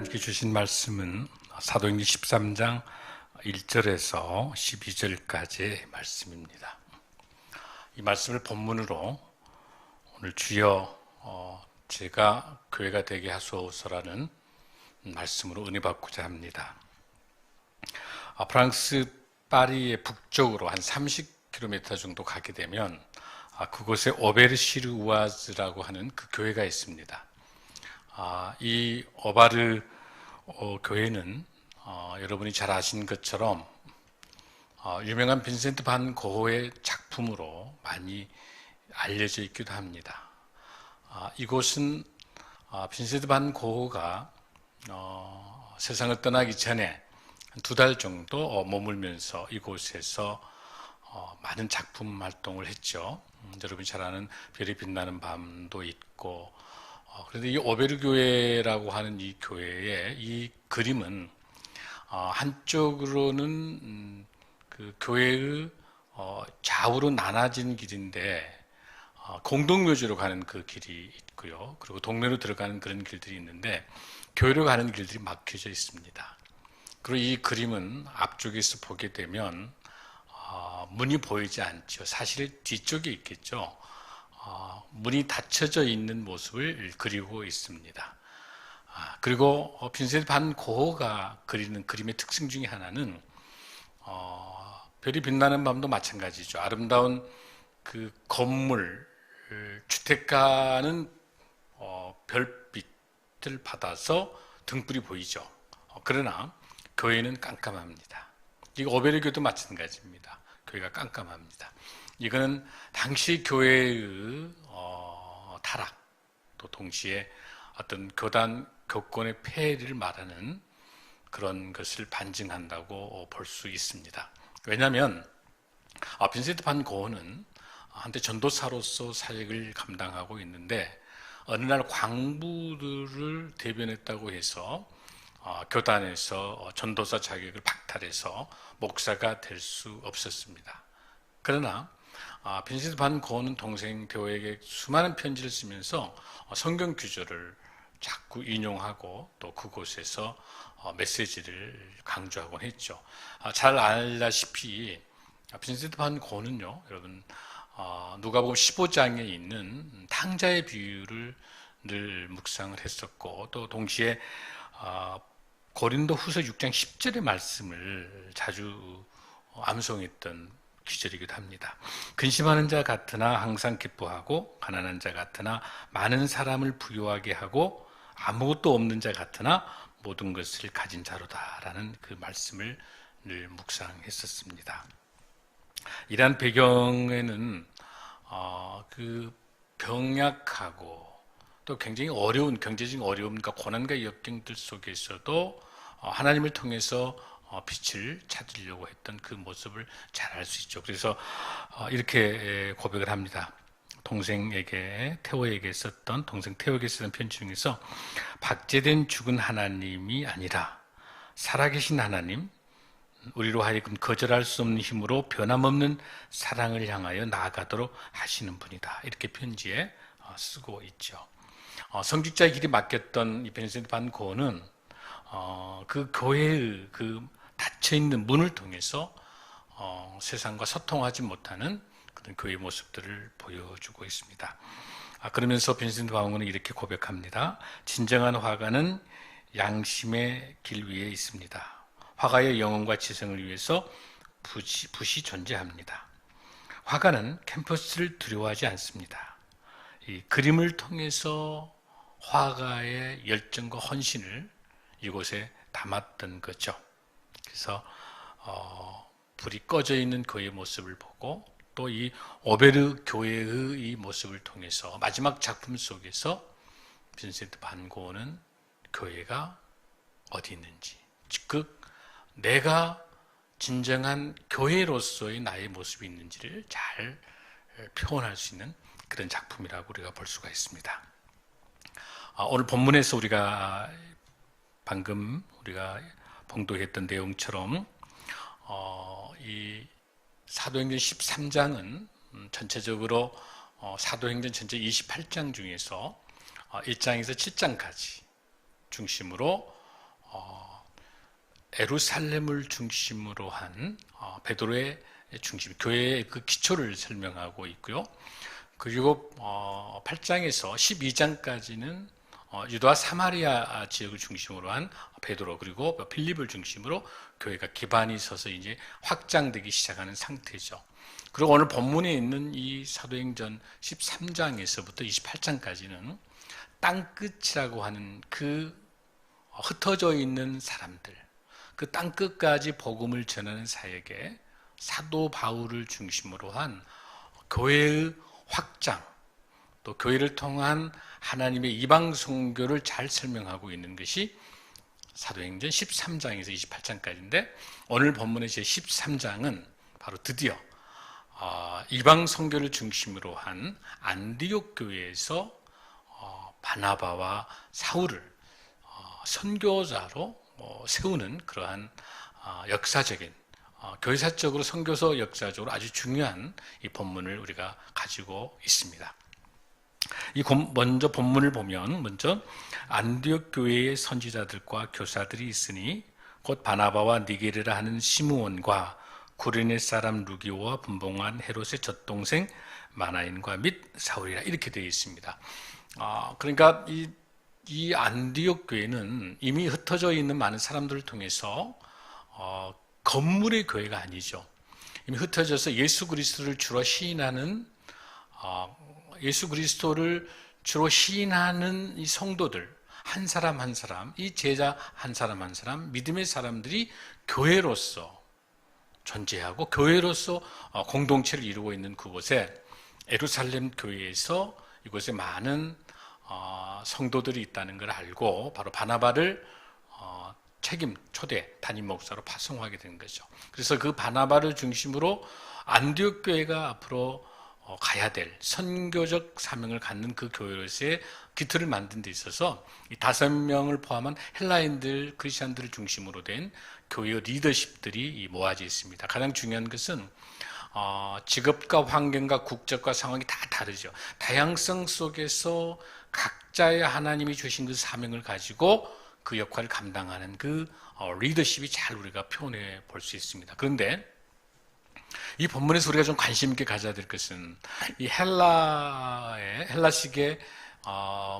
하나님께 주신 말씀은 사도행전 13장 1절에서 12절까지의 말씀입니다. 이 말씀을 본문으로 오늘 주여 제가 교회가 되게 하소서라는 말씀으로 은혜 받고자 합니다. 프랑스 파리의 북쪽으로 한 30km 정도 가게 되면 그곳에 오베르시르우아즈라고 하는 그 교회가 있습니다. 이 오바르 교회는 여러분이 잘 아신 것처럼 유명한 빈센트 반 고흐의 작품으로 많이 알려져 있기도 합니다. 이곳은 빈센트 반 고흐가 세상을 떠나기 전에 두 달 정도 머물면서 이곳에서 많은 작품 활동을 했죠. 여러분이 잘 아는 별이 빛나는 밤도 있고, 그런데 이 오베르 교회라고 하는 이 교회의 이 그림은 한쪽으로는 그 교회의 좌우로 나눠진 길인데 공동묘지로 가는 그 길이 있고요. 그리고 동네로 들어가는 그런 길들이 있는데 교회로 가는 길들이 막혀져 있습니다. 그리고 이 그림은 앞쪽에서 보게 되면 문이 보이지 않죠. 사실 뒤쪽에 있겠죠. 문이 닫혀져 있는 모습을 그리고 있습니다. 그리고 빈센트 반 고흐가 그리는 그림의 특징 중에 하나는 별이 빛나는 밤도 마찬가지죠. 아름다운 그 건물, 주택가는 별빛을 받아서 등불이 보이죠. 그러나 교회는 깜깜합니다. 이거 오베르교도 마찬가지입니다. 교회가 깜깜합니다. 이거는 당시 교회의 타락, 또 동시에 어떤 교단 교권의 폐해를 말하는 그런 것을 반증한다고 볼 수 있습니다. 왜냐하면 빈센트 반 고흐는 한때 전도사로서 사역을 감당하고 있는데 어느 날 광부들을 대변했다고 해서 교단에서 전도사 자격을 박탈해서 목사가 될 수 없었습니다. 그러나 빈센트 반 고흐는 동생 데오에게 수많은 편지를 쓰면서 성경 구절을 자꾸 인용하고 또 그곳에서 메시지를 강조하곤 했죠. 잘 알다시피 빈센트 반 고흐는요, 여러분 누가복음 15장에 있는 탕자의 비유를 늘 묵상을 했었고 또 동시에 고린도 후서 6장 10절의 말씀을 자주 암송했던 기절이기도 합니다. 근심하는 자 같으나 항상 기뻐하고 가난한 자 같으나 많은 사람을 부유하게 하고 아무것도 없는 자 같으나 모든 것을 가진 자로다라는 그 말씀을 늘 묵상했었습니다. 이러한 배경에는 그 병약하고 또 굉장히 어려운 경제적인 어려움과 고난과 역경들 속에서도 하나님을 통해서 빛을 찾으려고 했던 그 모습을 잘 알 수 있죠. 그래서 이렇게 고백을 합니다. 동생에게 테오에게 썼던 동생 테오에게 쓰던 편지 중에서 박제된 죽은 하나님이 아니라 살아계신 하나님, 우리로 하여금 거절할 수 없는 힘으로 변함없는 사랑을 향하여 나아가도록 하시는 분이다. 이렇게 편지에 쓰고 있죠. 성직자의 길이 맡겼던 이 빈센트 반 고흐는 그 교회의 그 닫혀있는 문을 통해서 세상과 소통하지 못하는 그런 교회의 모습들을 보여주고 있습니다. 그러면서 빈센트 반 고흐는 이렇게 고백합니다. 진정한 화가는 양심의 길 위에 있습니다. 화가의 영혼과 지성을 위해서 붓이 존재합니다. 화가는 캔버스를 두려워하지 않습니다. 이 그림을 통해서 화가의 열정과 헌신을 이곳에 담았던 거죠. 그래서 불이 꺼져 있는 그의 모습을 보고 또 이 오베르 교회의 이 모습을 통해서 마지막 작품 속에서 빈센트 반 고흐는 교회가 어디 있는지, 즉 내가 진정한 교회로서의 나의 모습이 있는지를 잘 표현할 수 있는 그런 작품이라고 우리가 볼 수가 있습니다. 오늘 본문에서 우리가 방금 우리가 봉독했던 내용처럼 이 사도행전 13장은 전체적으로 사도행전 전체 28장 중에서 1장에서 7장까지 중심으로 예루살렘을 중심으로 한 베드로의 중심, 교회의 그 기초를 설명하고 있고요. 그리고 8장에서 12장까지는 유다와 사마리아 지역을 중심으로 한 베드로 그리고 빌립을 중심으로 교회가 기반이 서서 이제 확장되기 시작하는 상태죠. 그리고 오늘 본문에 있는 이 사도행전 13장에서부터 28장까지는 땅끝이라고 하는 그 흩어져 있는 사람들, 그 땅끝까지 복음을 전하는 사역에 사도 바울을 중심으로 한 교회의 확장, 또 교회를 통한 하나님의 이방 선교를 잘 설명하고 있는 것이 사도행전 13장에서 28장까지인데 오늘 본문의 제 13장은 바로 드디어 이방 선교를 중심으로 한 안디옥 교회에서 바나바와 사울을 선교자로 세우는 그러한 역사적인 교회사적으로 선교서 역사적으로 아주 중요한 이 본문을 우리가 가지고 있습니다. 먼저 본문을 보면 먼저 안디옥 교회의 선지자들과 교사들이 있으니 곧 바나바와 니게르라 하는 시므온과 구레네 사람 루기오와 분봉한 헤롯의 젖동생 마나인과 및 사울이라 이렇게 되어 있습니다. 그러니까 이 안디옥 교회는 이미 흩어져 있는 많은 사람들을 통해서 건물의 교회가 아니죠. 이미 흩어져서 예수 그리스도를 주로 시인하는 예수 그리스도를 주로 시인하는 이 성도들 한 사람 한 사람, 이 제자 한 사람 한 사람, 믿음의 사람들이 교회로서 존재하고 교회로서 공동체를 이루고 있는 그곳에 예루살렘 교회에서 이곳에 많은 성도들이 있다는 걸 알고 바로 바나바를 초대 담임 목사로 파송하게 된 거죠. 그래서 그 바나바를 중심으로 안디옥 교회가 앞으로 가야 될 선교적 사명을 갖는 그 교회로서의 기틀을 만든 데 있어서 이 5명을 포함한 헬라인들, 크리스천들을 중심으로 된 교회의 리더십들이 모아져 있습니다. 가장 중요한 것은 직업과 환경과 국적과 상황이 다 다르죠. 다양성 속에서 각자의 하나님이 주신 그 사명을 가지고 그 역할을 감당하는 그 리더십이 잘 우리가 표현해 볼 수 있습니다. 그런데 이 본문에서 우리가 좀 관심 있게 가져야 될 것은 이 헬라식의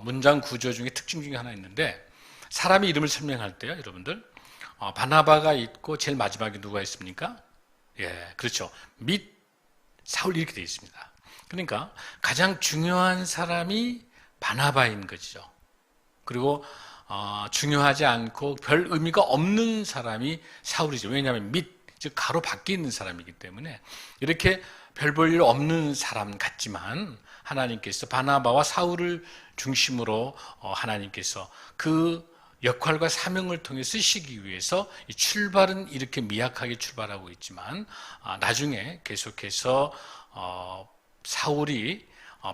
문장 구조 중에 특징 중에 하나 있는데 사람의 이름을 설명할 때요, 여러분들 바나바가 있고 제일 마지막에 누가 있습니까? 예, 그렇죠. 및 사울 이렇게 되어 있습니다. 그러니까 가장 중요한 사람이 바나바인 거죠. 그리고 중요하지 않고 별 의미가 없는 사람이 사울이죠. 왜냐하면 즉 가로 밖에 있는 사람이기 때문에 이렇게 별 볼 일 없는 사람 같지만 하나님께서 바나바와 사울을 중심으로 하나님께서 그 역할과 사명을 통해 쓰시기 위해서 이 출발은 이렇게 미약하게 출발하고 있지만 나중에 계속해서 사울이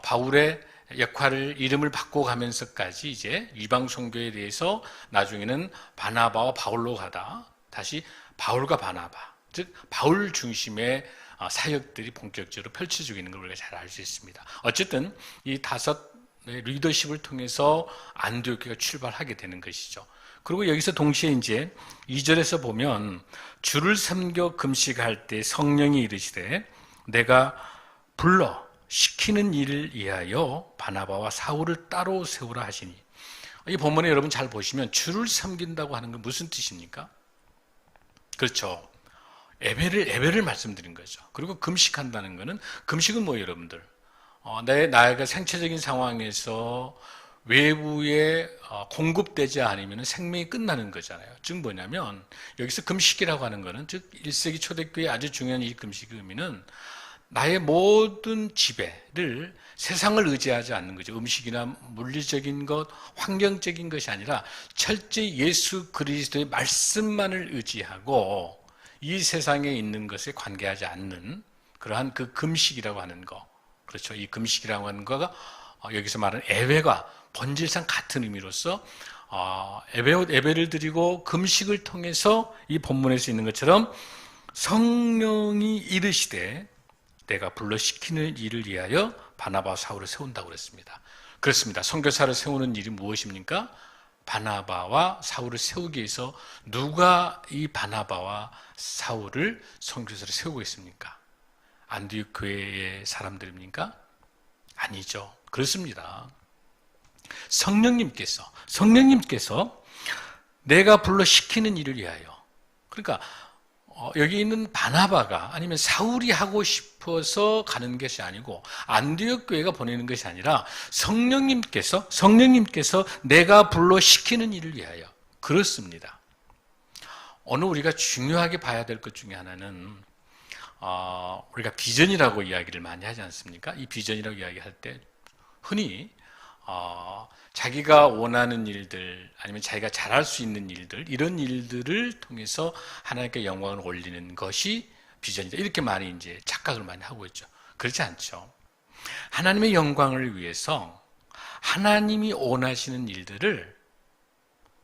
바울의 역할을 이름을 바꿔가면서까지 이제 이방 선교에 대해서 나중에는 바나바와 바울로 가다 다시 바울과 바나바, 즉 바울 중심의 사역들이 본격적으로 펼쳐지고 있는 걸 우리가 잘 알 수 있습니다. 어쨌든 이 5 리더십을 통해서 안디옥 교회가 출발하게 되는 것이죠. 그리고 여기서 동시에 이제 2절에서 보면 주를 섬겨 금식할 때 성령이 이르시되 내가 불러 시키는 일을 위하여 바나바와 사울을 따로 세우라 하시니, 이 본문에 여러분 잘 보시면 주를 섬긴다고 하는 건 무슨 뜻입니까? 그렇죠. 예배를 말씀드린 거죠. 그리고 금식한다는 것은, 금식은 뭐예요, 여러분들? 나의 생체적인 상황에서 외부에 공급되지 않으면 생명이 끝나는 거잖아요. 즉 뭐냐면 여기서 금식이라고 하는 것은, 즉 1세기 초대교회의 아주 중요한 이 금식의 의미는 나의 모든 지배를 세상을 의지하지 않는 거죠. 음식이나 물리적인 것, 환경적인 것이 아니라 철저히 예수 그리스도의 말씀만을 의지하고 이 세상에 있는 것에 관계하지 않는 그러한 그 금식이라고 하는 거. 그렇죠. 이 금식이라고 하는 거가 여기서 말하는 예배가 본질상 같은 의미로서 예배를 드리고 금식을 통해서 이 본문에서 있는 것처럼 성령이 이르시되 내가 불러 시키는 일을 위하여 바나바와 사울을 세운다고 그랬습니다. 그렇습니다. 선교사를 세우는 일이 무엇입니까? 바나바와 사울을 세우기 위해서 누가 이 바나바와 사울을 선교사로 세우고 있습니까? 안디옥 교회의 사람들입니까? 아니죠. 그렇습니다. 성령님께서 내가 불러 시키는 일을 위하여, 그러니까 여기 있는 바나바가 아니면 사울이 하고 싶어서 가는 것이 아니고 안디옥 교회가 보내는 것이 아니라 성령님께서 내가 불러 시키는 일을 위하여. 그렇습니다. 오늘 우리가 중요하게 봐야 될 것 중에 하나는 우리가 비전이라고 이야기를 많이 하지 않습니까? 이 비전이라고 이야기할 때 흔히 자기가 원하는 일들 아니면 자기가 잘할 수 있는 일들, 이런 일들을 통해서 하나님께 영광을 올리는 것이 비전이다, 이렇게 많이 이제 착각을 많이 하고 있죠. 그렇지 않죠. 하나님의 영광을 위해서 하나님이 원하시는 일들을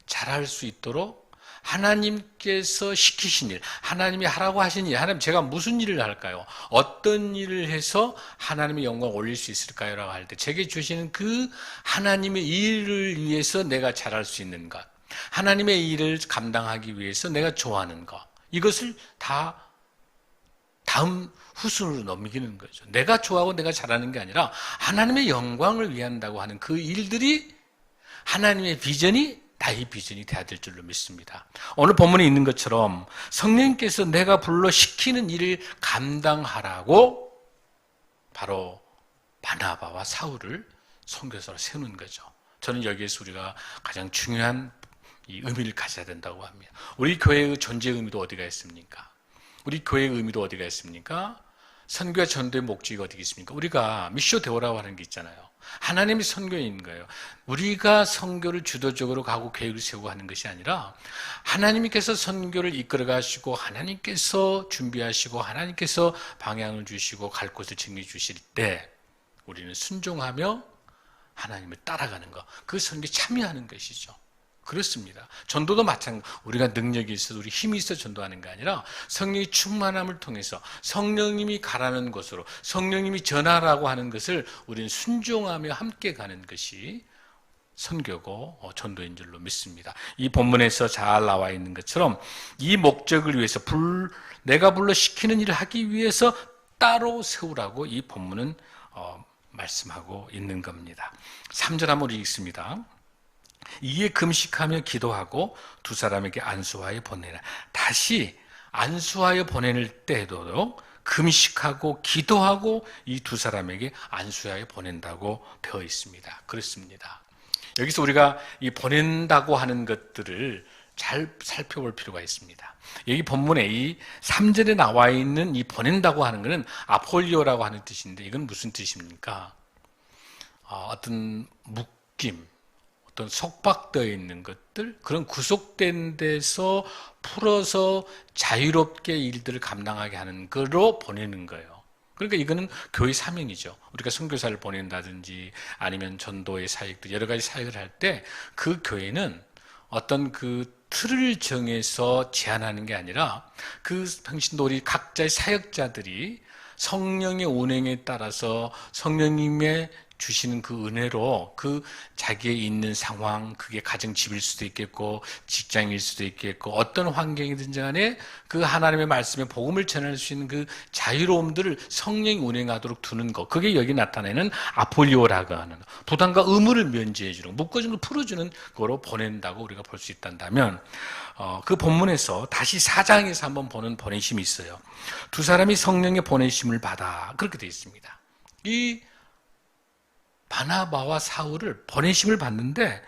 잘할 수 있도록 하나님께서 시키신 일, 하나님이 하라고 하신 일, 하나님 제가 무슨 일을 할까요? 어떤 일을 해서 하나님의 영광을 올릴 수 있을까요? 라고 할 때 제게 주시는 그 하나님의 일을 위해서 내가 잘할 수 있는 것, 하나님의 일을 감당하기 위해서 내가 좋아하는 것, 이것을 다 다음 후순으로 넘기는 거죠. 내가 좋아하고 내가 잘하는 게 아니라 하나님의 영광을 위한다고 하는 그 일들이 하나님의 비전이 다 이 비전이 돼야 될 줄로 믿습니다. 오늘 본문에 있는 것처럼 성령님께서 내가 불러 시키는 일을 감당하라고 바로 바나바와 사울을 선교사로 세우는 거죠. 저는 여기에서 우리가 가장 중요한 이 의미를 가져야 된다고 합니다. 우리 교회의 존재 의미도 어디가 있습니까? 우리 교회의 의미도 어디가 있습니까? 선교와 전도의 목적이 어디 있습니까? 우리가 미쇼 데오라고 하는 게 있잖아요. 하나님이 선교인 거예요. 우리가 선교를 주도적으로 가고 계획을 세우고 하는 것이 아니라 하나님께서 선교를 이끌어 가시고 하나님께서 준비하시고 하나님께서 방향을 주시고 갈 곳을 정해 주실 때 우리는 순종하며 하나님을 따라가는 것, 그 선교에 참여하는 것이죠. 그렇습니다. 전도도 마찬가지. 우리가 능력이 있어서 우리 힘이 있어 전도하는 게 아니라 성령의 충만함을 통해서 성령님이 가라는 곳으로 성령님이 전하라고 하는 것을 우리는 순종하며 함께 가는 것이 선교고 전도인 줄로 믿습니다. 이 본문에서 잘 나와 있는 것처럼 이 목적을 위해서 내가 불러 시키는 일을 하기 위해서 따로 세우라고 이 본문은 말씀하고 있는 겁니다. 3절 한번 읽습니다. 이에 금식하며 기도하고 두 사람에게 안수하여 보내라. 다시 안수하여 보낼 때에도 금식하고 기도하고 이 두 사람에게 안수하여 보낸다고 되어 있습니다. 그렇습니다. 여기서 우리가 이 보낸다고 하는 것들을 잘 살펴볼 필요가 있습니다. 여기 본문에 이 3절에 나와 있는 이 보낸다고 하는 것은 아폴리오라고 하는 뜻인데 이건 무슨 뜻입니까? 어떤 묶임, 어떤 속박되어 있는 것들, 그런 구속된 데서 풀어서 자유롭게 일들을 감당하게 하는 거로 보내는 거예요. 그러니까 이거는 교회 사명이죠. 우리가 선교사를 보낸다든지 아니면 전도의 사역들, 여러 가지 사역을 할 때 그 교회는 어떤 그 틀을 정해서 제안하는 게 아니라 그 당신도 우리 각자의 사역자들이 성령의 운행에 따라서 성령님의 주시는 그 은혜로 그 자기의 있는 상황, 그게 가정집일 수도 있겠고 직장일 수도 있겠고 어떤 환경이든지 간에 그 하나님의 말씀에 복음을 전할 수 있는 그 자유로움들을 성령이 운행하도록 두는 것, 그게 여기 나타내는 아폴리오라고 하는 부담과 의무를 면제해 주는, 묶어준 걸 풀어주는 거로 보낸다고 우리가 볼 수 있단다면 그 본문에서 다시 4장에서 한번 보는 보내심이 있어요. 두 사람이 성령의 보내심을 받아, 그렇게 되어 있습니다. 이 바나바와 사울을 보내심을 받는데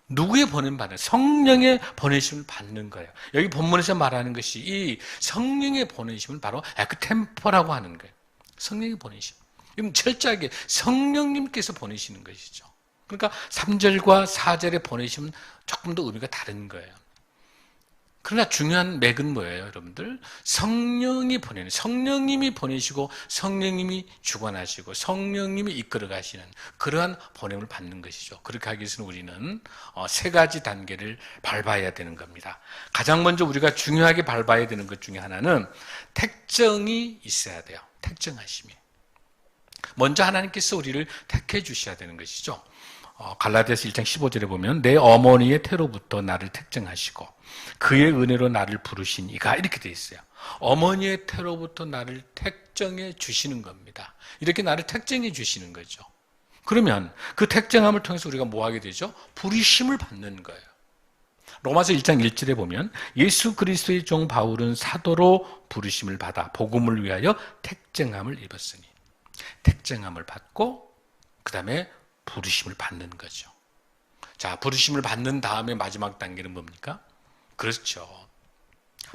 누구의 보냄받는? 성령의 보내심을 받는 거예요. 여기 본문에서 말하는 것이 이 성령의 보내심을 바로 에크템포라고 하는 거예요. 성령의 보내심. 이건 철저하게 성령님께서 보내시는 것이죠. 그러니까 3절과 4절의 보내심은 조금 더 의미가 다른 거예요. 그러나 중요한 맥은 뭐예요, 여러분들? 성령이 보내는, 성령님이 보내시고 성령님이 주관하시고 성령님이 이끌어 가시는 그러한 보냄을 받는 것이죠. 그렇게 하기 위해서는 우리는 세 가지 단계를 밟아야 되는 겁니다. 가장 먼저 우리가 중요하게 밟아야 되는 것 중에 하나는 택정이 있어야 돼요. 택정하심이. 먼저 하나님께서 우리를 택해 주셔야 되는 것이죠. 갈라디아서 1장 15절에 보면 내 어머니의 태로부터 나를 택정하시고 그의 은혜로 나를 부르신 이가 이렇게 돼 있어요. 어머니의 태로부터 나를 택정해 주시는 겁니다. 이렇게 나를 택정해 주시는 거죠. 그러면 그 택정함을 통해서 우리가 뭐 하게 되죠? 부르심을 받는 거예요. 로마서 1장 1절에 보면 예수 그리스도의 종 바울은 사도로 부르심을 받아 복음을 위하여 택정함을 입었으니 택정함을 받고 그 다음에 부르심을 받는 거죠. 자, 부르심을 받는 다음에 마지막 단계는 뭡니까? 그렇죠.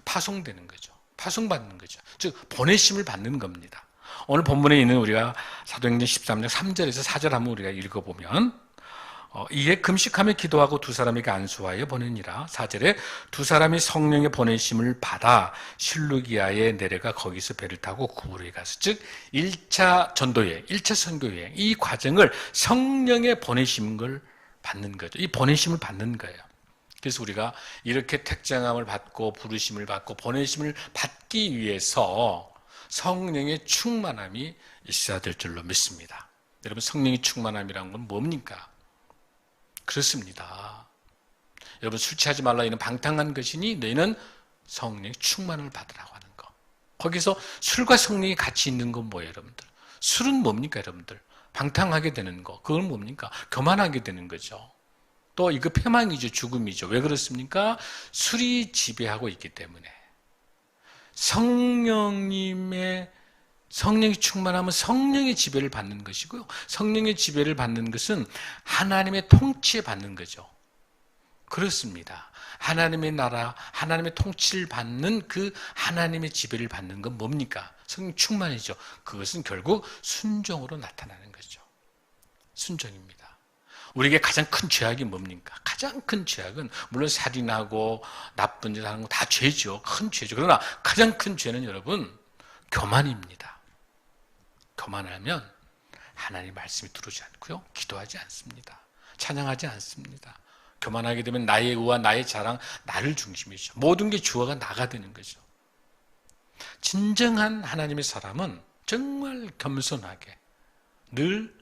파송되는 거죠. 파송받는 거죠. 즉 보내심을 받는 겁니다. 오늘 본문에 있는 우리가 사도행전 13장 3절에서 4절 한번 우리가 읽어보면 이에 금식하며 기도하고 두 사람에게 안수하여 보내니라. 4절에 두 사람이 성령의 보내심을 받아 실루기아에 내려가 거기서 배를 타고 구부로에 가서 즉 1차 전도여행, 1차 선교여행 이 과정을 성령의 보내심을 받는 거죠. 이 보내심을 받는 거예요. 그래서 우리가 이렇게 택정함을 받고 부르심을 받고 보내심을 받기 위해서 성령의 충만함이 있어야 될 줄로 믿습니다. 여러분 성령의 충만함이란 건 뭡니까? 그렇습니다. 여러분 술 취하지 말라 이는 방탕한 것이니 너희는 성령의 충만을 받으라고 하는 거. 거기서 술과 성령이 같이 있는 건 뭐예요 여러분들? 술은 뭡니까 여러분들? 방탕하게 되는 거. 그건 뭡니까? 교만하게 되는 거죠. 또 이거 패망이죠. 죽음이죠. 왜 그렇습니까? 술이 지배하고 있기 때문에. 성령이 충만하면 성령의 지배를 받는 것이고요. 성령의 지배를 받는 것은 하나님의 통치에 받는 거죠. 그렇습니다. 하나님의 나라, 하나님의 통치를 받는 그 하나님의 지배를 받는 건 뭡니까? 성령 충만이죠. 그것은 결국 순종으로 나타나는 거죠. 순종입니다. 우리에게 가장 큰 죄악이 뭡니까? 가장 큰 죄악은 물론 살인하고 나쁜 짓 하는 거 다 죄죠. 큰 죄죠. 그러나 가장 큰 죄는 여러분 교만입니다. 교만하면 하나님 말씀이 들어오지 않고요. 기도하지 않습니다. 찬양하지 않습니다. 교만하게 되면 나의 의와 나의 자랑, 나를 중심이죠. 모든 게 주어가 나가 되는 거죠. 진정한 하나님의 사람은 정말 겸손하게 늘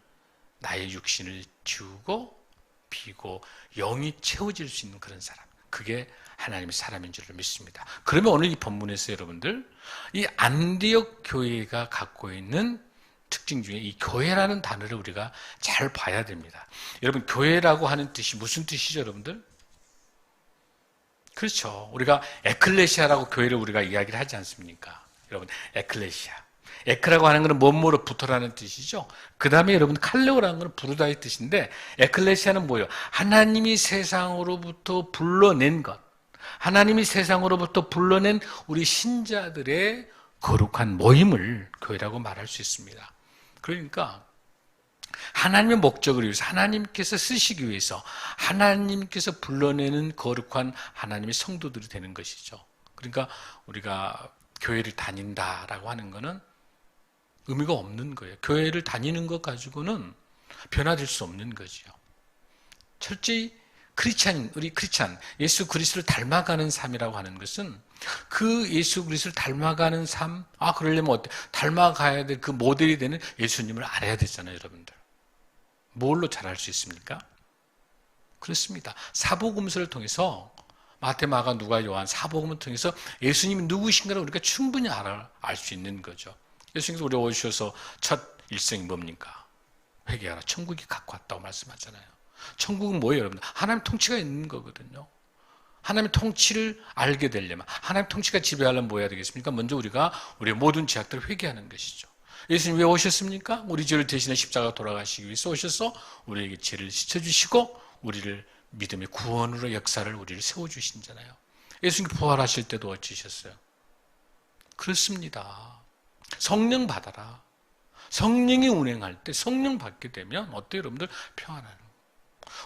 나의 육신을 지우고 비고 영이 채워질 수 있는 그런 사람. 그게 하나님의 사람인 줄을 믿습니다. 그러면 오늘 이 본문에서 여러분들 이 안디옥 교회가 갖고 있는 특징 중에 이 교회라는 단어를 우리가 잘 봐야 됩니다. 여러분 교회라고 하는 뜻이 무슨 뜻이죠 여러분들? 그렇죠. 우리가 에클레시아라고 교회를 우리가 이야기를 하지 않습니까? 여러분 에클레시아. 에크라고 하는 것은 뭐뭐로 붙어라는 뜻이죠. 그 다음에 여러분 칼레오라는 것은 부르다의 뜻인데 에클레시아는 뭐예요? 하나님이 세상으로부터 불러낸 것. 하나님이 세상으로부터 불러낸 우리 신자들의 거룩한 모임을 교회라고 말할 수 있습니다. 그러니까 하나님의 목적을 위해서 하나님께서 쓰시기 위해서 하나님께서 불러내는 거룩한 하나님의 성도들이 되는 것이죠. 그러니까 우리가 교회를 다닌다라고 하는 것은 의미가 없는 거예요. 교회를 다니는 것 가지고는 변화될 수 없는 거죠. 철저히 우리 크리스찬, 예수 그리스도를 닮아가는 삶이라고 하는 것은 그 예수 그리스도를 닮아가는 삶, 그러려면 어때? 닮아가야 될 그 모델이 되는 예수님을 알아야 되잖아요, 여러분들. 뭘로 잘할 수 있습니까? 그렇습니다. 사복음서를 통해서 마태, 마가, 누가, 요한 사복음을 통해서 예수님이 누구신가를 우리가 충분히 알 수 있는 거죠. 예수님께서 우리 오셔서 첫 일성이 뭡니까? 회개하라. 천국이 갖고 왔다고 말씀하잖아요. 천국은 뭐예요, 여러분? 하나님 통치가 있는 거거든요. 하나님의 통치를 알게 되려면, 하나님의 통치가 지배하려면 뭐 해야 되겠습니까? 먼저 우리가 우리의 모든 죄악들을 회개하는 것이죠. 예수님 왜 오셨습니까? 우리 죄를 대신해 십자가 돌아가시기 위해서 오셔서 우리에게 죄를 씻어주시고 우리를 믿음의 구원으로 역사를 우리를 세워주신잖아요. 예수님 부활하실 때도 어찌셨어요? 그렇습니다. 성령 받아라. 성령이 운행할 때 성령 받게 되면 어때요 여러분들? 평안하는 거예요.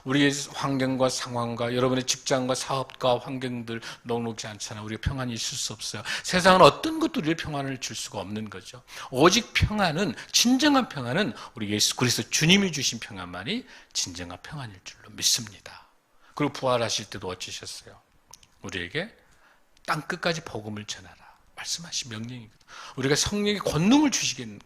우리의 환경과 상황과 여러분의 직장과 사업과 환경들 녹록지 않잖아요. 우리가 평안이 있을 수 없어요. 세상은 어떤 것도 우리의 평안을 줄 수가 없는 거죠. 오직 평안은, 진정한 평안은 우리 예수 그리스도 주님이 주신 평안만이 진정한 평안일 줄로 믿습니다. 그리고 부활하실 때도 어찌셨어요? 우리에게 땅끝까지 복음을 전하라 말씀하신 명령이거든요. 우리가 성령의 권능을 주시겠는,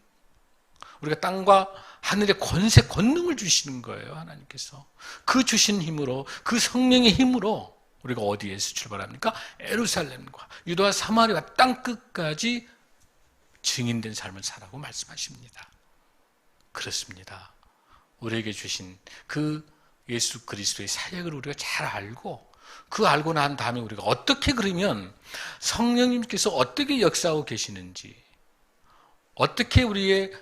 우리가 땅과 하늘의 권세, 권능을 주시는 거예요, 하나님께서. 그 주신 힘으로, 그 성령의 힘으로 우리가 어디에서 출발합니까? 예루살렘과 유다와 사마리아 땅 끝까지 증인된 삶을 살라고 말씀하십니다. 그렇습니다. 우리에게 주신 그 예수 그리스도의 사역을 우리가 잘 알고, 그 알고 난 다음에 우리가 어떻게, 그러면 성령님께서 어떻게 역사하고 계시는지, 어떻게 우리의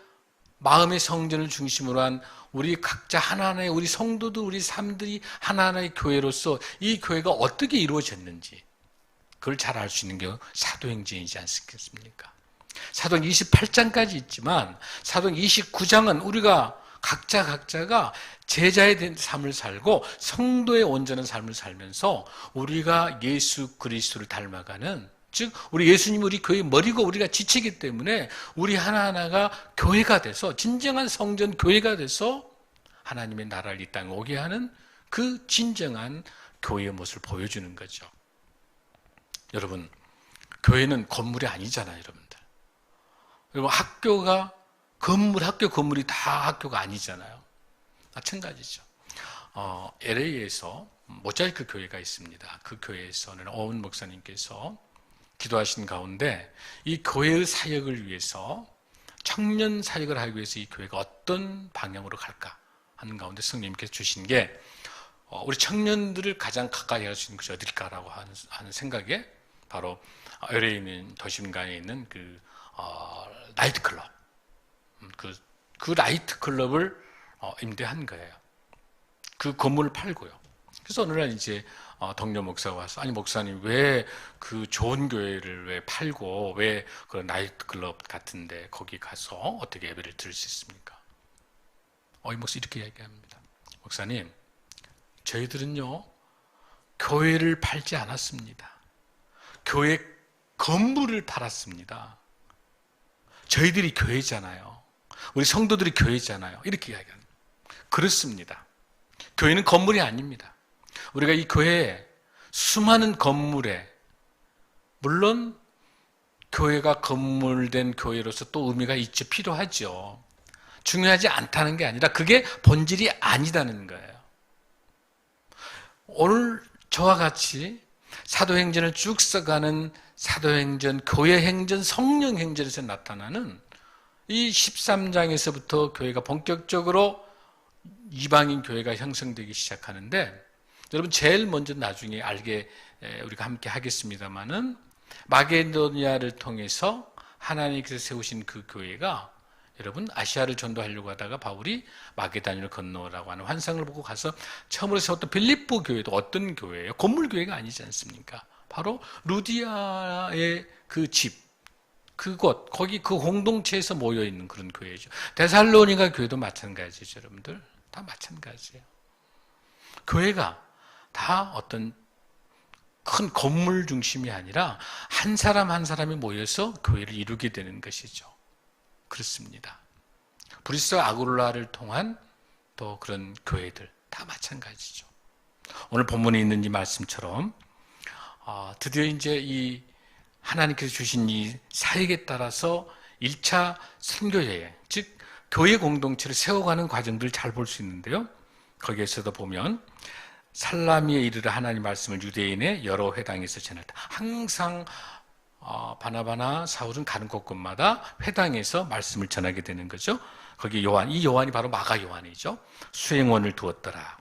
마음의 성전을 중심으로 한 우리 각자 하나하나의 우리 성도들, 우리 삶들이 하나하나의 교회로서 이 교회가 어떻게 이루어졌는지, 그걸 잘 알 수 있는 게 사도행전이지 않겠습니까? 사도행 28장까지 있지만 사도행 29장은 우리가 각자가 제자의 된 삶을 살고 성도의 온전한 삶을 살면서 우리가 예수 그리스도를 닮아가는, 즉 우리 예수님이 우리 교회의 머리고 우리가 지치기 때문에 우리 하나하나가 교회가 돼서, 진정한 성전 교회가 돼서 하나님의 나라를 이 땅에 오게 하는 그 진정한 교회의 모습을 보여주는 거죠. 여러분, 교회는 건물이 아니잖아요, 여러분들. 여러분, 학교 건물이 다 학교가 아니잖아요. 마찬가지죠. LA에서 모자이크 교회가 있습니다. 그 교회에서는 어운 목사님께서 기도하신 가운데 이 교회의 사역을 위해서, 청년 사역을 하기 위해서 이 교회가 어떤 방향으로 갈까 하는 가운데 성령님께서 주신 게, 우리 청년들을 가장 가까이 할 수 있는 것이 어딜까라고 하는 생각에 바로 LA에 있는 도심가에 있는 그 나이트클럽, 그 나이트클럽을 임대한 거예요. 그 건물을 팔고요. 그래서 어느 날 이제 동료 목사가 와서, 아니 목사님, 왜 그 좋은 교회를 왜 팔고 왜 그런 나이트클럽 같은데 거기 가서 어떻게 예배를 드릴 수 있습니까? 이 목사 이렇게 얘기합니다. 목사님, 저희들은요 교회를 팔지 않았습니다. 교회 건물을 팔았습니다. 저희들이 교회잖아요. 우리 성도들이 교회잖아요. 이렇게 이야기합니다. 그렇습니다. 교회는 건물이 아닙니다. 우리가 이 교회에 수많은 건물에, 물론 교회가 건물된 교회로서 또 의미가 있죠. 필요하죠. 중요하지 않다는 게 아니라 그게 본질이 아니다는 거예요. 오늘 저와 같이 사도행전을 쭉 써가는 사도행전, 교회행전, 성령행전에서 나타나는 이 13장에서부터 교회가 본격적으로 이방인 교회가 형성되기 시작하는데, 여러분 제일 먼저 나중에 알게 우리가 함께 하겠습니다마는, 마게도니아를 통해서 하나님께서 세우신 그 교회가, 여러분 아시아를 전도하려고 하다가 바울이 마게다니를 건너라고 하는 환상을 보고 가서 처음으로 세웠던 빌립보 교회도 어떤 교회예요? 건물 교회가 아니지 않습니까? 바로 루디아의 그 집, 그곳, 거기 그 공동체에서 모여있는 그런 교회죠. 데살로니가 교회도 마찬가지죠, 여러분들. 다 마찬가지예요. 교회가 다 어떤 큰 건물 중심이 아니라 한 사람 한 사람이 모여서 교회를 이루게 되는 것이죠. 그렇습니다. 브리스와 아굴라를 통한 또 그런 교회들 다 마찬가지죠. 오늘 본문에 있는 이 말씀처럼 드디어 이제 이 하나님께서 주신 이 사역에 따라서 1차 선교여행, 즉 교회 공동체를 세워가는 과정들을 잘 볼 수 있는데요. 거기에서도 보면 살라미에 이르러 하나님 말씀을 유대인의 여러 회당에서 전했다. 항상 바나바나 사울은 가는 곳곳마다 회당에서 말씀을 전하게 되는 거죠. 거기 이 요한이 바로 마가 요한이죠. 수행원을 두었더라.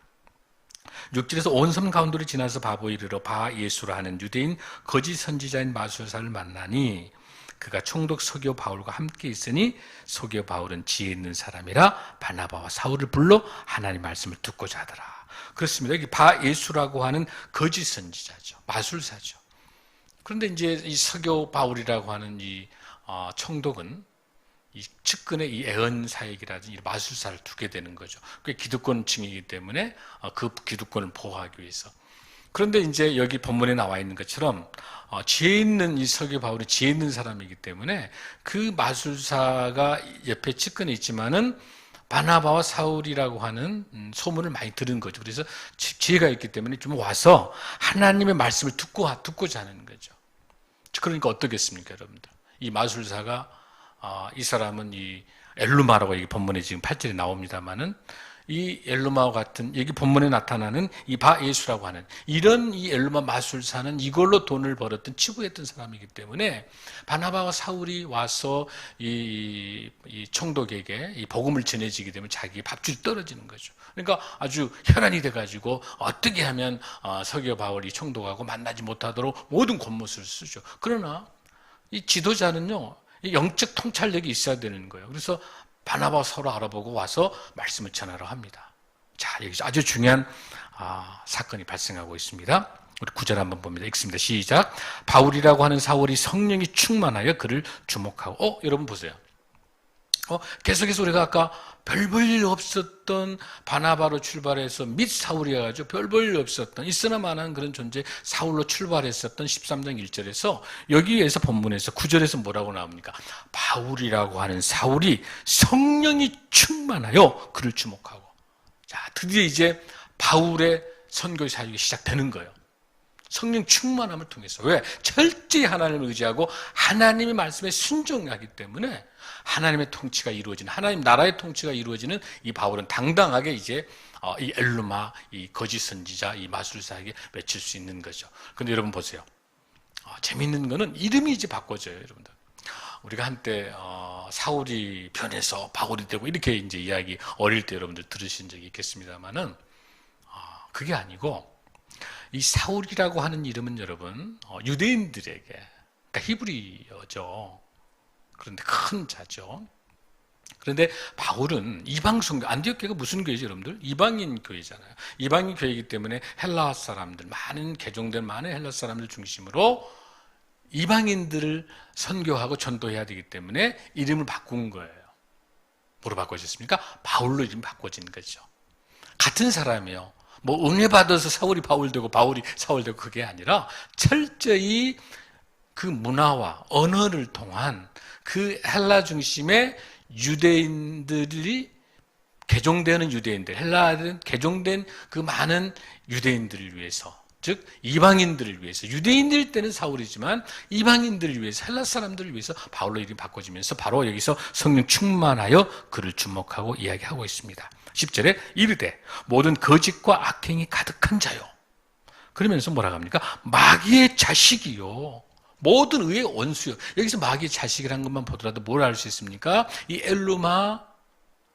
6절에서 온 섬 가운데를 지나서 바보에 이르러 바 예수라 하는 유대인 거짓 선지자인 마술사를 만나니 그가 총독 서기오 바울과 함께 있으니 서기오 바울은 지혜 있는 사람이라 바나바와 사울을 불러 하나님 말씀을 듣고자 하더라. 그렇습니다. 여기 바 예수라고 하는 거짓 선지자죠. 마술사죠. 그런데 이제 이 서기오 바울이라고 하는 이 총독은 이 측근의 이 애언 사역이라든지 마술사를 두게 되는 거죠. 그게 기득권층이기 때문에 그 기득권을 보호하기 위해서. 그런데 이제 여기 본문에 나와 있는 것처럼 지혜 있는 이 서기오 바울이 지혜 있는 사람이기 때문에 그 마술사가 옆에 측근에 있지만은 바나바와 사울이라고 하는 소문을 많이 들은 거죠. 그래서 지혜가 있기 때문에 좀 와서 하나님의 말씀을 듣고자 하는 거죠. 그러니까 어떻겠습니까, 여러분들? 이 마술사가 이 사람은 이 엘루마라고 여기 본문에 지금 8절에 나옵니다만은 이 엘루마와 같은 여기 본문에 나타나는 이 바 예수라고 하는 이런 이 엘루마 마술사는 이걸로 돈을 벌었던 치부했던 사람이기 때문에 바나바와 사울이 와서 이 총독에게 이 복음을 전해지게 되면 자기 밥줄이 떨어지는 거죠. 그러니까 아주 혈안이 돼가지고 어떻게 하면 서기와 바울이 총독하고 만나지 못하도록 모든 권모술을 쓰죠. 그러나 이 지도자는요, 이 영적 통찰력이 있어야 되는 거예요. 그래서 바나바와 서로 알아보고 와서 말씀을 전하러 합니다. 자, 여기서 아주 중요한 사건이 발생하고 있습니다. 우리 9절 한번 봅니다. 읽습니다. 시작. 바울이라고 하는 사울이 성령이 충만하여 그를 주목하고 여러분 보세요. 계속해서 우리가 아까 별 볼 일 없었던 바나바로 출발해서 및 사울이어 가지고 별 볼 일 없었던 있으나마나한 그런 존재 사울로 출발했었던 13장 1절에서 여기에서 본문에서 9절에서 뭐라고 나옵니까? 바울이라고 하는 사울이 성령이 충만하여 그를 주목하고. 자, 드디어 이제 바울의 선교 사역이 시작되는 거예요. 성령 충만함을 통해서. 왜? 철저히 하나님을 의지하고 하나님의 말씀에 순종하기 때문에 하나님의 통치가 이루어지는, 하나님 나라의 통치가 이루어지는 이 바울은 당당하게 이제 이 엘루마, 이 거짓 선지자, 이 마술사에게 맺힐 수 있는 거죠. 근데 여러분 보세요. 재밌는 거는 이름이 이제 바꿔져요, 여러분들. 우리가 한때 사울이 변해서 바울이 되고 이렇게 이제 이야기 어릴 때 여러분들 들으신 적이 있겠습니다만은 그게 아니고 이 사울이라고 하는 이름은 여러분 유대인들에게, 그러니까 히브리어죠. 그런데 큰 자죠. 그런데 바울은 이방 선교, 안디옥 교회가 무슨 교회죠, 여러분들? 이방인 교회잖아요. 이방인 교회이기 때문에 헬라 사람들, 많은 개종된 많은 헬라 사람들 중심으로 이방인들을 선교하고 전도해야 되기 때문에 이름을 바꾼 거예요. 뭐로 바꿔졌습니까? 바울로 이름 바꿔진 거죠. 같은 사람이에요. 뭐 은혜 받아서 사울이 바울 되고 바울이 사울 되고 그게 아니라 철저히 그 문화와 언어를 통한 그 헬라 중심의 유대인들이 개종되는 유대인들, 헬라는 개종된 그 많은 유대인들을 위해서, 즉 이방인들을 위해서, 유대인들 때는 사울이지만 이방인들을 위해서, 헬라 사람들을 위해서 바울로 이름이 바꿔지면서 바로 여기서 성령 충만하여 그를 주목하고 이야기하고 있습니다. 10절에 이르되 모든 거짓과 악행이 가득한 자요. 그러면서 뭐라고 합니까? 마귀의 자식이요. 모든 의의 원수요. 여기서 마귀의 자식이라는 것만 보더라도 뭘 알 수 있습니까? 이 엘루마,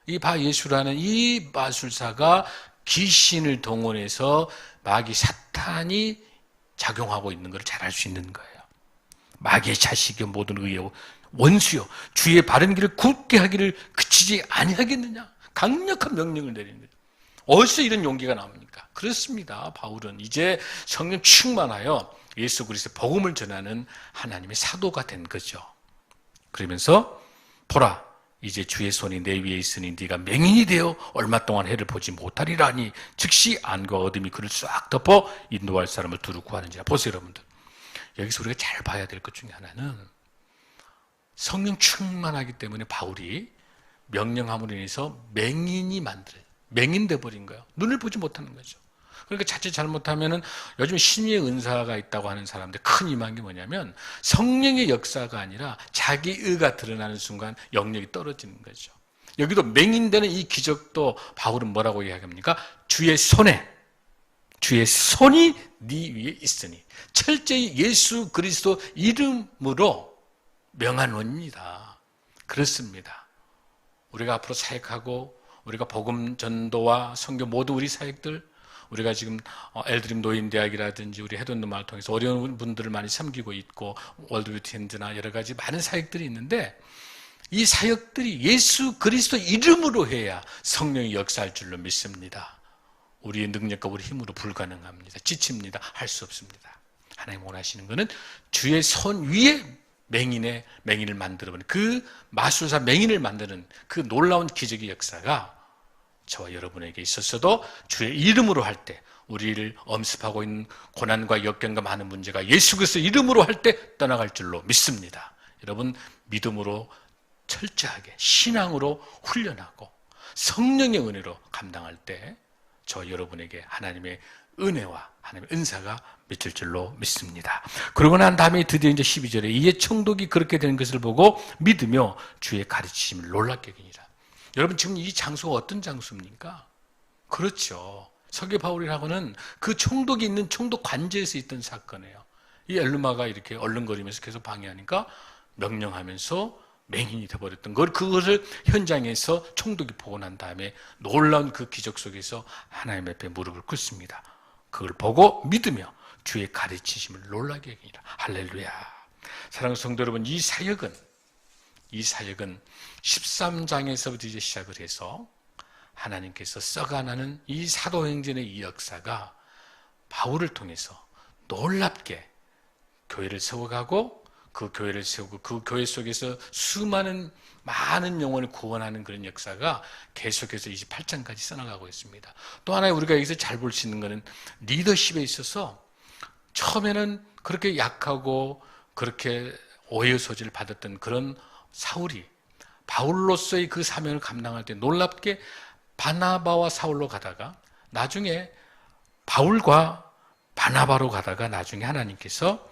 이 바 예수라는 이 마술사가 귀신을 동원해서 마귀 사탄이 작용하고 있는 걸 잘 알 수 있는 거예요. 마귀의 자식이요 모든 의의 원수요. 주의 바른 길을 굳게 하기를 그치지 아니하겠느냐. 강력한 명령을 내리는 거죠. 어디서 이런 용기가 나옵니까? 그렇습니다. 바울은 이제 성령 충만하여 예수 그리스도의 복음을 전하는 하나님의 사도가 된 거죠. 그러면서 보라 이제 주의 손이 내 위에 있으니 네가 맹인이 되어 얼마 동안 해를 보지 못하리라니 즉시 안과 어둠이 그를 싹 덮어 인도할 사람을 두루 구하는지라. 보세요 여러분들. 여기서 우리가 잘 봐야 될 것 중에 하나는 성령 충만하기 때문에 바울이 명령함으로 인해서 맹인 돼버린 거예요. 눈을 보지 못하는 거죠. 그러니까 자칫 잘못하면은 요즘 신유의 은사가 있다고 하는 사람들 큰 희망이 뭐냐면 성령의 역사가 아니라 자기 의가 드러나는 순간 영역이 떨어지는 거죠. 여기도 맹인되는 이 기적도 바울은 뭐라고 이야기합니까? 주의 손이 네 위에 있으니. 철저히 예수 그리스도 이름으로 명한 원입니다. 그렇습니다. 우리가 앞으로 사역하고 우리가 복음 전도와 선교 모두 우리 사역들, 우리가 지금 엘드림 노인대학이라든지 우리 해돈노마을 통해서 어려운 분들을 많이 섬기고 있고 월드뷰티 핸드나 여러 가지 많은 사역들이 있는데 이 사역들이 예수 그리스도 이름으로 해야 성령이 역사할 줄로 믿습니다. 우리의 능력과 우리 힘으로 불가능합니다. 지칩니다. 할 수 없습니다. 하나님 원하시는 것은 주의 손 위에 맹인을 만들어버리는 그 마술사 맹인을 만드는 그 놀라운 기적의 역사가 저와 여러분에게 있었어도 주의 이름으로 할 때 우리를 엄습하고 있는 고난과 역경과 많은 문제가 예수 그리스도 이름으로 할 때 떠나갈 줄로 믿습니다. 여러분 믿음으로 철저하게 신앙으로 훈련하고 성령의 은혜로 감당할 때 저 여러분에게 하나님의 은혜와 하나님의 은사가 미칠 줄로 믿습니다. 그러고 난 다음에 드디어 이제 12절에 이에 총독이 그렇게 되는 것을 보고 믿으며 주의 가르치심을 놀랍게 여기니라. 여러분 지금 이 장소가 어떤 장소입니까? 그렇죠. 서기 바울이라고는 그 총독이 있는 총독 관저에서 있던 사건이에요. 이 엘르마가 이렇게 얼른거리면서 계속 방해하니까 명령하면서 맹인이 되어버렸던 걸, 그것을 현장에서 총독이 보고 난 다음에 놀라운 그 기적 속에서 하나님 앞에 무릎을 꿇습니다. 그걸 보고 믿으며 주의 가르치심을 놀라게 여기니라. 할렐루야. 사랑하는 성도 여러분, 이 사역은 13장에서부터 이제 시작을 해서 하나님께서 써가나는 이 사도행전의 이 역사가 바울을 통해서 놀랍게 교회를 세워가고, 그 교회를 세우고 그 교회 속에서 많은 영혼을 구원하는 그런 역사가 계속해서 28장까지 써나가고 있습니다. 또 하나 우리가 여기서 잘 볼 수 있는 것은 리더십에 있어서 처음에는 그렇게 약하고 그렇게 오해 소지를 받았던 그런 사울이 바울로서의 그 사명을 감당할 때 놀랍게 바나바와 사울로 가다가 나중에 바울과 바나바로 가다가 나중에 하나님께서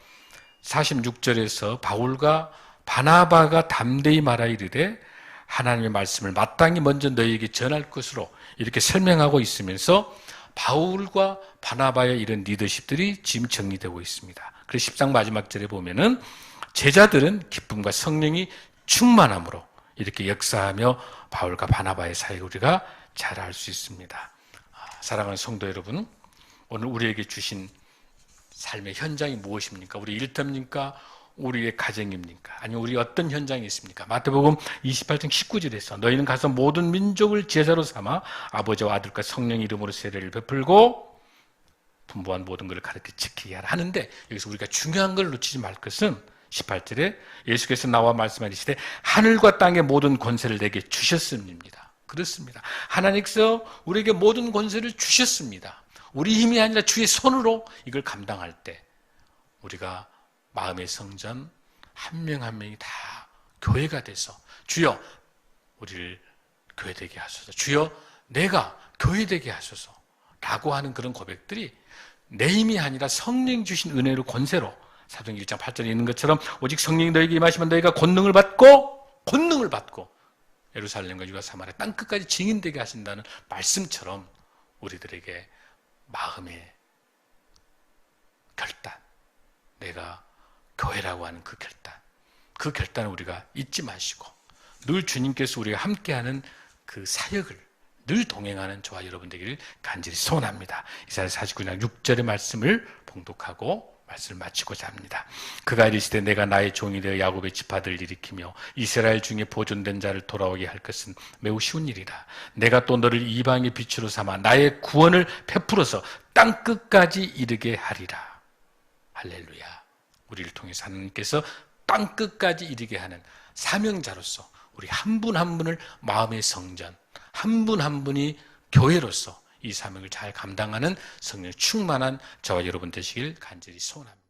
46절에서 바울과 바나바가 담대히 말하 이르되 하나님의 말씀을 마땅히 먼저 너희에게 전할 것으로 이렇게 설명하고 있으면서 바울과 바나바의 이런 리더십들이 지금 정리되고 있습니다. 그래서 10장 마지막 절에 보면은 제자들은 기쁨과 성령이 충만함으로 이렇게 역사하며 바울과 바나바의 사역을 우리가 잘 알 수 있습니다. 사랑하는 성도 여러분, 오늘 우리에게 주신 삶의 현장이 무엇입니까? 우리 일터입니까? 우리의 가정입니까? 아니면 우리 어떤 현장이 있습니까? 마태복음 28장 19절에서 너희는 가서 모든 민족을 제자로 삼아 아버지와 아들과 성령 이름으로 세례를 베풀고 분부한 모든 것을 가르쳐 지키게 하라 하는데, 여기서 우리가 중요한 걸 놓치지 말 것은 18절에 예수께서 나와 말씀하시되 하늘과 땅의 모든 권세를 내게 주셨음입니다. 그렇습니다. 하나님께서 우리에게 모든 권세를 주셨습니다. 우리 힘이 아니라 주의 손으로 이걸 감당할 때 우리가 마음의 성전 한 명 한 명이 다 교회가 돼서 주여 우리를 교회되게 하소서, 주여 내가 교회되게 하소서 라고 하는 그런 고백들이 내 힘이 아니라 성령 주신 은혜로 권세로, 사도행전 1장 8절에 있는 것처럼 오직 성령이 너에게 임하시면 너희가 권능을 받고 예루살렘과 유다 사마리아 땅끝까지 증인되게 하신다는 말씀처럼 우리들에게 마음의 결단, 내가 교회라고 하는 그 결단을 우리가 잊지 마시고 늘 주님께서 우리가 함께하는 그 사역을 늘 동행하는 저와 여러분 되기를 간절히 소원합니다. 이사야 49장 6절의 말씀을 봉독하고 말씀을 마치고자 합니다. 그가 이르시되 내가 나의 종이 되어 야곱의 지파들을 일으키며 이스라엘 중에 보존된 자를 돌아오게 할 것은 매우 쉬운 일이라. 내가 또 너를 이방의 빛으로 삼아 나의 구원을 베풀어서 땅끝까지 이르게 하리라. 할렐루야. 우리를 통해서 하나님께서 땅끝까지 이르게 하는 사명자로서 우리 한 분 한 분을 마음의 성전, 한 분 한 분이 교회로서 이 사명을 잘 감당하는 성령 충만한 저와 여러분 되시길 간절히 소원합니다.